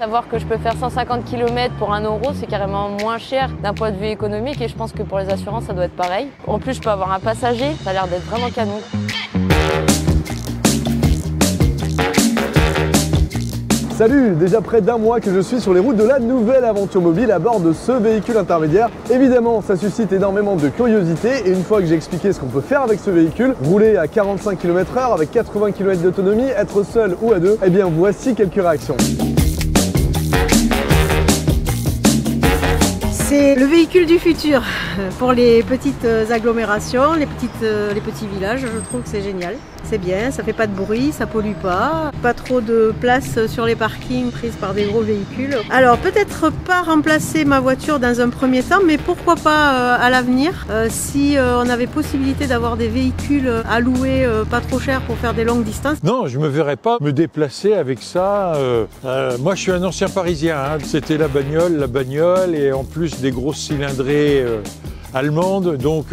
Savoir que je peux faire 150 km pour 1 €, c'est carrément moins cher d'un point de vue économique et je pense que pour les assurances, ça doit être pareil. En plus, je peux avoir un passager, ça a l'air d'être vraiment canon. Salut, déjà près d'1 mois que je suis sur les routes de la nouvelle aventure mobile à bord de ce véhicule intermédiaire. Évidemment, ça suscite énormément de curiosité et une fois que j'ai expliqué ce qu'on peut faire avec ce véhicule, rouler à 45 km/h avec 80 km d'autonomie, être seul ou à deux, eh bien voici quelques réactions. C'est le véhicule du futur pour les petites agglomérations, les petits villages. Je trouve que c'est génial. C'est bien, ça fait pas de bruit, ça pollue pas trop de place sur les parkings prises par des gros véhicules. Alors peut-être pas remplacer ma voiture dans un premier temps, mais pourquoi pas à l'avenir, si on avait possibilité d'avoir des véhicules à louer pas trop cher pour faire des longues distances. Non, je me verrais pas me déplacer avec ça. Moi je suis un ancien parisien, hein. C'était la bagnole et en plus des grosses cylindrées allemandes, donc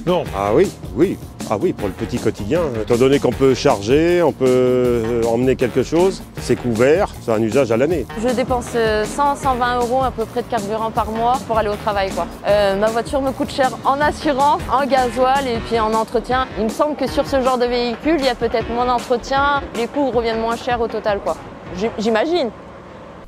non. Ah oui, oui. Ah oui, pour le petit quotidien, étant donné qu'on peut charger, on peut emmener quelque chose, c'est couvert, c'est un usage à l'année. Je dépense 100-120 € à peu près de carburant par mois pour aller au travail, quoi. Ma voiture me coûte cher en assurance, en gasoil et puis en entretien. Il me semble que sur ce genre de véhicule, il y a peut-être moins d'entretien, les coûts reviennent moins cher au total, quoi. J'imagine.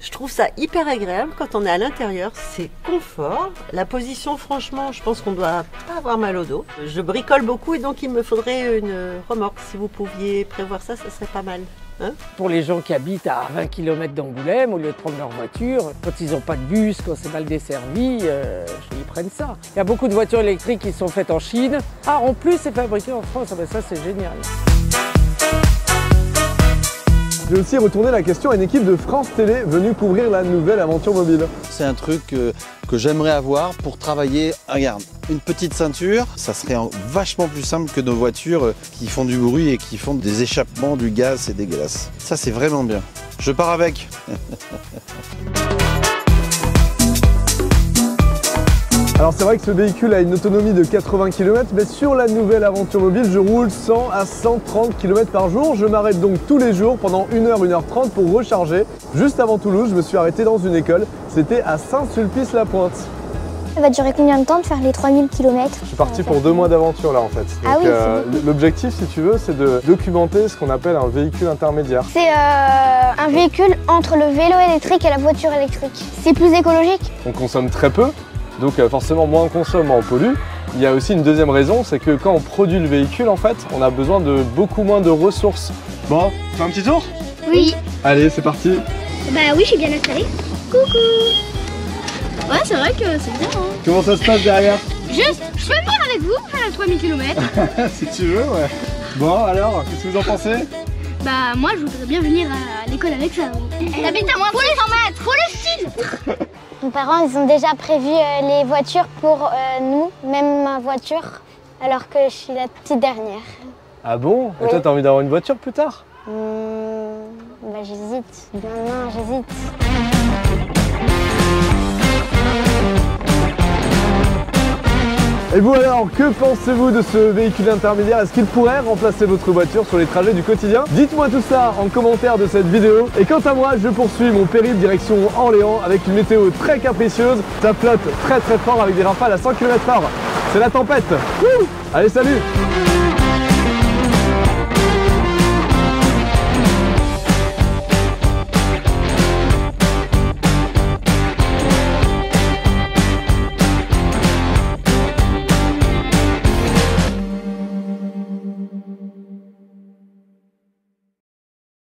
Je trouve ça hyper agréable quand on est à l'intérieur, c'est confort. La position, franchement, je pense qu'on doit pas avoir mal au dos. Je bricole beaucoup et donc il me faudrait une remorque. Si vous pouviez prévoir ça, ça serait pas mal. Hein? Pour les gens qui habitent à 20 km d'Angoulême, au lieu de prendre leur voiture, quand ils n'ont pas de bus, quand c'est mal desservi, ils prennent ça. Il y a beaucoup de voitures électriques qui sont faites en Chine. Ah, en plus, c'est fabriqué en France, ah ben ça c'est génial. J'ai aussi retourné la question à une équipe de France Télé venue couvrir la nouvelle aventure mobile. C'est un truc que j'aimerais avoir pour travailler. Regarde, une petite ceinture, ça serait vachement plus simple que nos voitures qui font du bruit et qui font des échappements, du gaz, c'est dégueulasse. Ça, c'est vraiment bien. Je pars avec. Alors c'est vrai que ce véhicule a une autonomie de 80 km, mais sur la nouvelle aventure mobile, je roule 100 à 130 km par jour. Je m'arrête donc tous les jours pendant 1h, 1h30 pour recharger. Juste avant Toulouse, je me suis arrêté dans une école. C'était à Saint-Sulpice-la-Pointe. Ça va durer combien de temps de faire les 3000 km? Je suis parti pour 2 mois d'aventure là en fait. Ah donc, oui, l'objectif, si tu veux, c'est de documenter ce qu'on appelle un véhicule intermédiaire. c'est un véhicule entre le vélo électrique et la voiture électrique. C'est plus écologique. On consomme très peu. Donc forcément, moins on consomme, moins on pollue. Il y a aussi une deuxième raison, c'est que quand on produit le véhicule, en fait, on a besoin de beaucoup moins de ressources. Bon, tu fais un petit tour? Oui. Allez, c'est parti. Bah oui, je suis bien installée. Coucou. Ouais, c'est vrai que c'est bien. Hein. Comment ça se passe derrière? Juste, je peux venir avec vous faire les 3000 km? Si tu veux, ouais. Bon, alors, qu'est-ce que vous en pensez? Bah moi, je voudrais bien venir à l'école avec ça. T'habites à moins de 500 mètres. Faut le style. Mes parents, ils ont déjà prévu les voitures pour nous, même ma voiture, alors que je suis la petite dernière. Ah bon? Et Oui. toi, t'as envie d'avoir une voiture plus tard? Bah j'hésite. Non, j'hésite. Et vous alors, que pensez-vous de ce véhicule intermédiaire? Est-ce qu'il pourrait remplacer votre voiture sur les trajets du quotidien? Dites-moi tout ça en commentaire de cette vidéo. Et quant à moi, je poursuis mon périple direction Orléans avec une météo très capricieuse. Ça flotte très fort avec des rafales à 100 km/h. C'est la tempête. Wouh! Allez, salut!